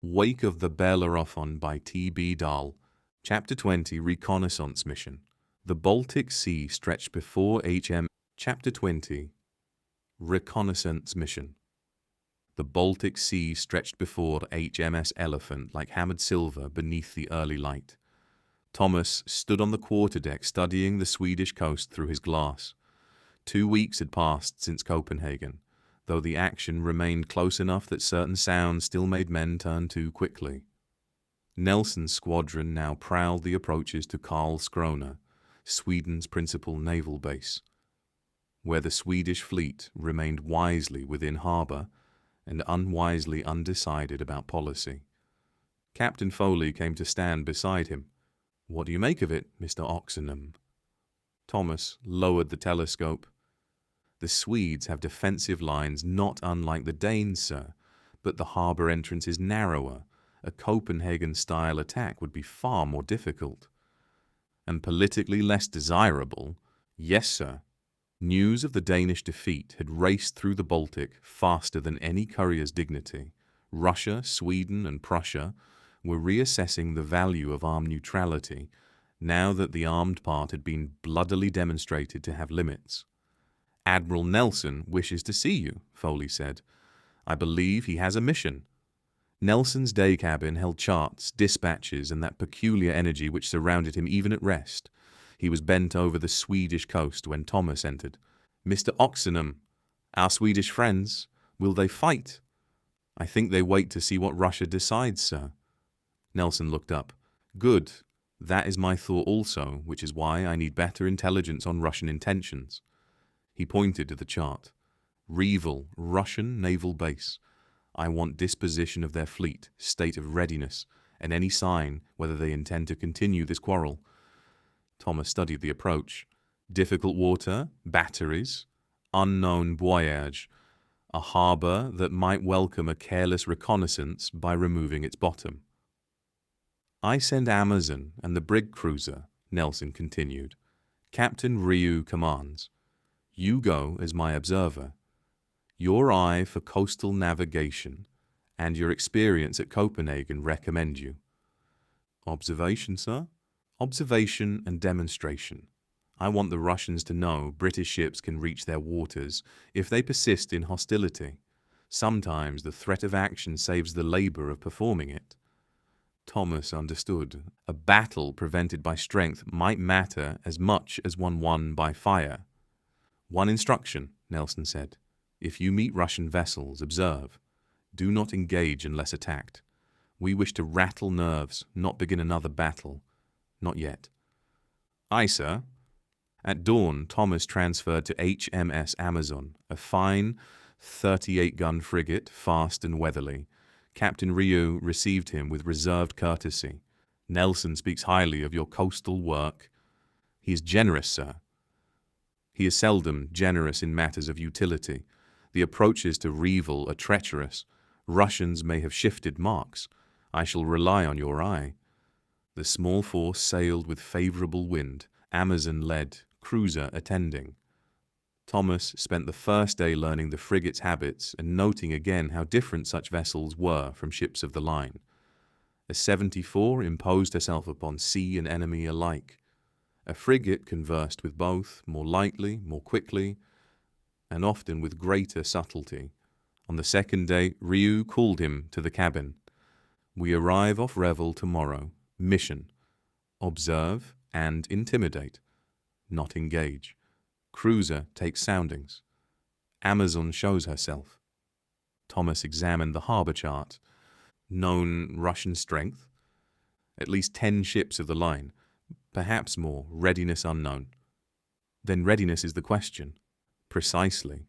Wake of the Bellerophon by T.B. Dahl. Chapter 20, Reconnaissance Mission. The Baltic Sea stretched before H.M. Chapter 20, Reconnaissance Mission. The Baltic Sea stretched before HMS Elephant like hammered silver beneath the early light. Thomas stood on the quarterdeck studying the Swedish coast through his glass. 2 weeks had passed since Copenhagen, though the action remained close enough that certain sounds still made men turn too quickly. Nelson's squadron now prowled the approaches to Karlskrona, Sweden's principal naval base, where the Swedish fleet remained wisely within harbour and unwisely undecided about policy. Captain Foley came to stand beside him. "What do you make of it, Mr. Oxenham?" Thomas lowered the telescope. "The Swedes have defensive lines not unlike the Danes, sir, but the harbour entrance is narrower. A Copenhagen-style attack would be far more difficult." "And politically less desirable?" "Yes, sir." News of the Danish defeat had raced through the Baltic faster than any courier's dignity. Russia, Sweden, and Prussia were reassessing the value of armed neutrality now that the armed part had been bloodily demonstrated to have limits. "Admiral Nelson wishes to see you," Foley said. "I believe he has a mission." Nelson's day cabin held charts, dispatches, and that peculiar energy which surrounded him even at rest. He was bent over the Swedish coast when Thomas entered. "Mr. Oxenham, our Swedish friends, will they fight?" "I think they wait to see what Russia decides, sir." Nelson looked up. "Good. That is my thought also, which is why I need better intelligence on Russian intentions." He pointed to the chart. "Reval, Russian naval base. I want disposition of their fleet, state of readiness, and any sign whether they intend to continue this quarrel." Thomas studied the approach. Difficult water, batteries, unknown voyage, a harbour that might welcome a careless reconnaissance by removing its bottom. "I send Amazon and the brig cruiser," Nelson continued. "Captain Ryu commands. You go as my observer. Your eye for coastal navigation and your experience at Copenhagen recommend you." "Observation, sir?" "Observation and demonstration. I want the Russians to know British ships can reach their waters if they persist in hostility. Sometimes the threat of action saves the labour of performing it." Thomas understood. A battle prevented by strength might matter as much as one won by fire. "One instruction," Nelson said. "If you meet Russian vessels, observe. Do not engage unless attacked. We wish to rattle nerves, not begin another battle. Not yet." "Aye, sir." At dawn, Thomas transferred to HMS Amazon, a fine 38-gun frigate, fast and weatherly. Captain Ryu received him with reserved courtesy. "Nelson speaks highly of your coastal work." "He is generous, sir." "He is seldom generous in matters of utility. The approaches to Reval are treacherous. Russians may have shifted marks. I shall rely on your eye." The small force sailed with favourable wind, Amazon led, cruiser attending. Thomas spent the first day learning the frigate's habits and noting again how different such vessels were from ships of the line. A 74 imposed herself upon sea and enemy alike. A frigate conversed with both more lightly, more quickly, and often with greater subtlety. On the second day, Ryu called him to the cabin. "We arrive off Reval tomorrow. Mission: observe and intimidate, not engage. Cruiser takes soundings. Amazon shows herself." Thomas examined the harbour chart. Known Russian strength? At least 10 ships of the line. Perhaps more. Readiness unknown. Then readiness is the question. Precisely.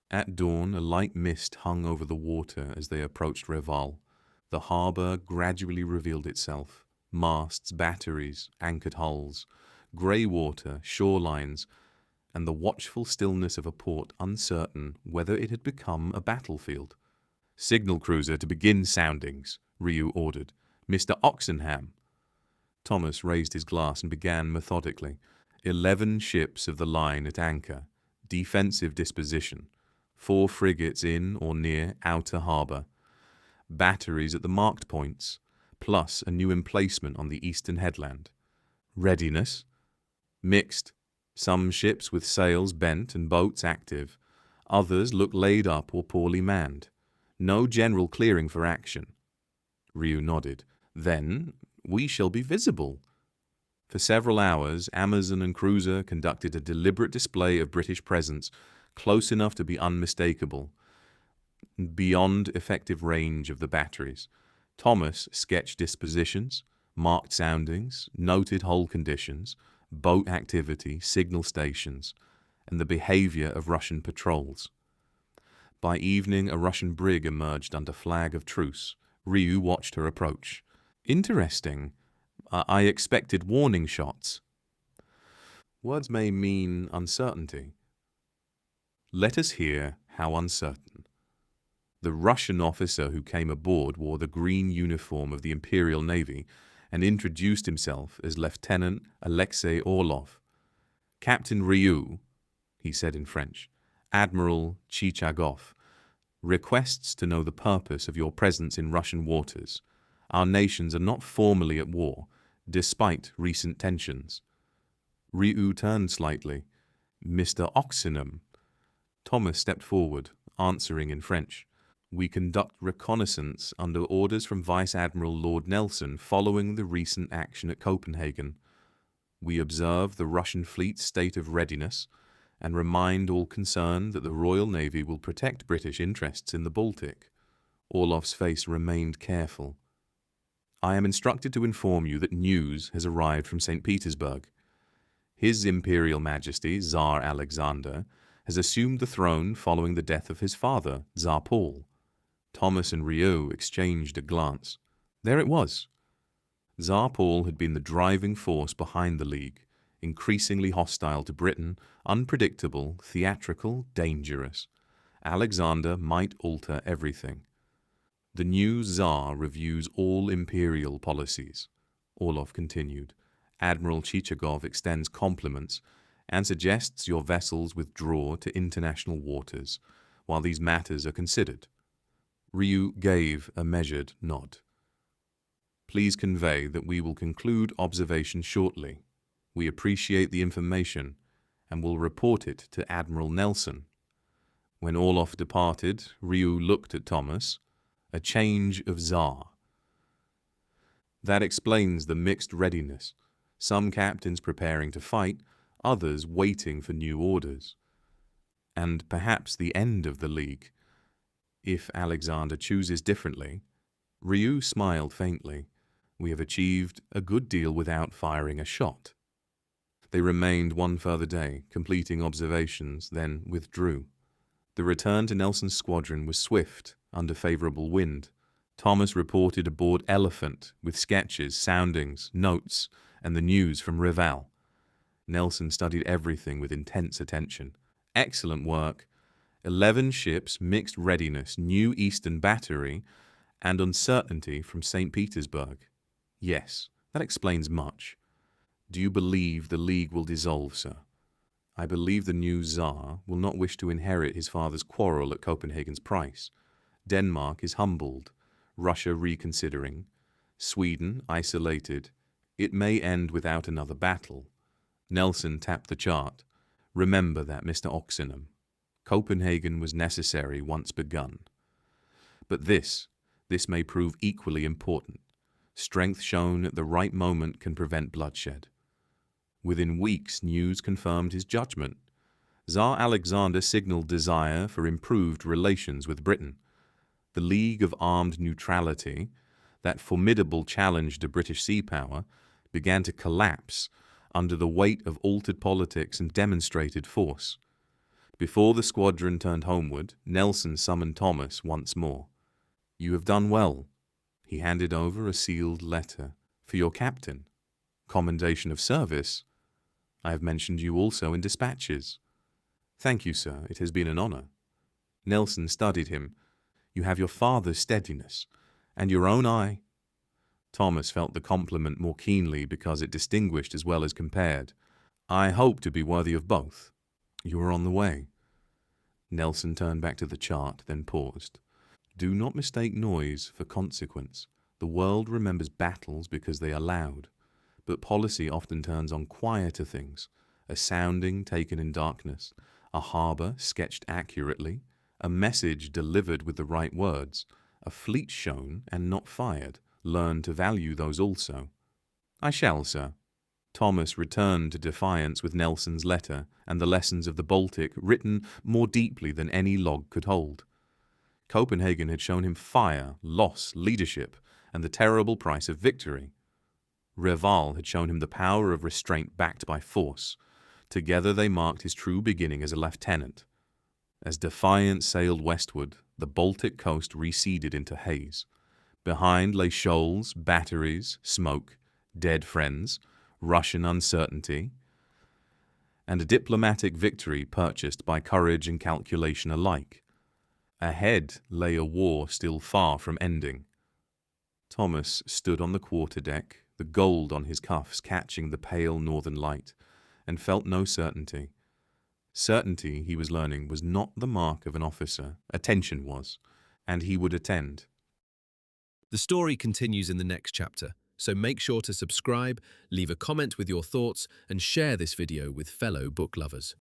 At dawn, a light mist hung over the water as they approached Reval. The harbour gradually revealed itself. Masts, batteries, anchored hulls, grey water, shorelines, and the watchful stillness of a port uncertain whether it had become a battlefield. "Signal cruiser to begin soundings," Ryu ordered. "Mr. Oxenham." Thomas raised his glass and began methodically. 11 ships of the line at anchor. Defensive disposition. 4 frigates in or near outer harbour. batteries at the marked points, plus a new emplacement on the eastern headland. Readiness: mixed. Some ships with sails bent and boats active. Others look laid up or poorly manned. No general clearing for action. Ryu nodded. Then we shall be visible. For several hours, Amazon and cruiser conducted a deliberate display of British presence, close enough to be unmistakable, beyond effective range of the batteries. Thomas sketched dispositions, marked soundings, noted hull conditions, boat activity, signal stations, and the behavior of Russian patrols. By evening, a Russian brig emerged under flag of truce. Ryu watched her approach. Interesting. I expected warning shots. Words may mean uncertainty. Let us hear how uncertain. The Russian officer who came aboard wore the green uniform of the Imperial Navy and introduced himself as Lieutenant Alexei Orlov. Captain Ryu, he said in French, Admiral Chichagov, requests to know the purpose of your presence in Russian waters. Our nations are not formally at war, despite recent tensions. Ryu turned slightly. Mr. Oxenham. Thomas stepped forward, answering in French. We conduct reconnaissance under orders from Vice Admiral Lord Nelson following the recent action at Copenhagen. We observe the Russian fleet's state of readiness and remind all concerned that the Royal Navy will protect British interests in the Baltic. Orlov's face remained careful. I am instructed to inform you that news has arrived from St. Petersburg. His Imperial Majesty, Tsar Alexander, has assumed the throne following the death of his father, Tsar Paul. Thomas and Ryu exchanged a glance. There it was. Tsar Paul had been the driving force behind the League, increasingly hostile to Britain, unpredictable, theatrical, dangerous. Alexander might alter everything. The new Tsar reviews all imperial policies, Orlov continued. Admiral Chichagov extends compliments and suggests your vessels withdraw to international waters while these matters are considered. Ryu gave a measured nod. Please convey that we will conclude observation shortly. We appreciate the information and will report it to Admiral Nelson. When Orlov departed, Ryu looked at Thomas. A change of Tsar. That explains the mixed readiness. Some captains preparing to fight, others waiting for new orders. And perhaps the end of the League. If Alexander chooses differently. Ryu smiled faintly. We have achieved a good deal without firing a shot. They remained one further day, completing observations, then withdrew. The return to Nelson's squadron was swift, under favorable wind. Thomas reported aboard Elephant with sketches, soundings, notes, and the news from Reval. Nelson studied everything with intense attention. Excellent work. 11 ships, mixed readiness, new Eastern battery, and uncertainty from St. Petersburg. Yes, that explains much. Do you believe the League will dissolve, sir? I believe the new Tsar will not wish to inherit his father's quarrel at Copenhagen's price. Denmark is humbled, Russia reconsidering, Sweden isolated. It may end without another battle. Nelson tapped the chart. Remember that, Mr. Oxenham. Copenhagen was necessary once begun. But this may prove equally important. Strength shown at the right moment can prevent bloodshed. Within weeks, news confirmed his judgment. Tsar Alexander signaled desire for improved relations with Britain. The League of Armed Neutrality, that formidable challenge to British sea power, began to collapse under the weight of altered politics and demonstrated force. Before the squadron turned homeward, Nelson summoned Thomas once more. You have done well. He handed over a sealed letter. For your captain. Commendation of service. I have mentioned you also in dispatches. Thank you, sir. It has been an honor. Nelson studied him. You have your father's steadiness, and your own eye. Thomas felt the compliment more keenly because it distinguished as well as compared. I hope to be worthy of both. You are on the way. Nelson turned back to the chart, then paused. Do not mistake noise for consequence. The world remembers battles because they are loud, but policy often turns on quieter things: a sounding taken in darkness, a harbour sketched accurately, a message delivered with the right words, a fleet shown and not fired. Learn to value those also. I shall, sir. Thomas returned to Defiance with Nelson's letter and the lessons of the Baltic written more deeply than any log could hold. Copenhagen had shown him fire, loss, leadership, and the terrible price of victory. Reval had shown him the power of restraint backed by force. Together they marked his true beginning as a lieutenant. As Defiance sailed westward, the Baltic coast receded into haze. Behind lay shoals, batteries, smoke, dead friends, Russian uncertainty, and a diplomatic victory purchased by courage and calculation alike. Ahead lay a war still far from ending. Thomas stood on the quarterdeck, the gold on his cuffs catching the pale northern light, and felt no certainty. Certainty, he was learning, was not the mark of an officer. Attention was, and he would attend. The story continues in the next chapter, so make sure to subscribe, leave a comment with your thoughts, and share this video with fellow book lovers.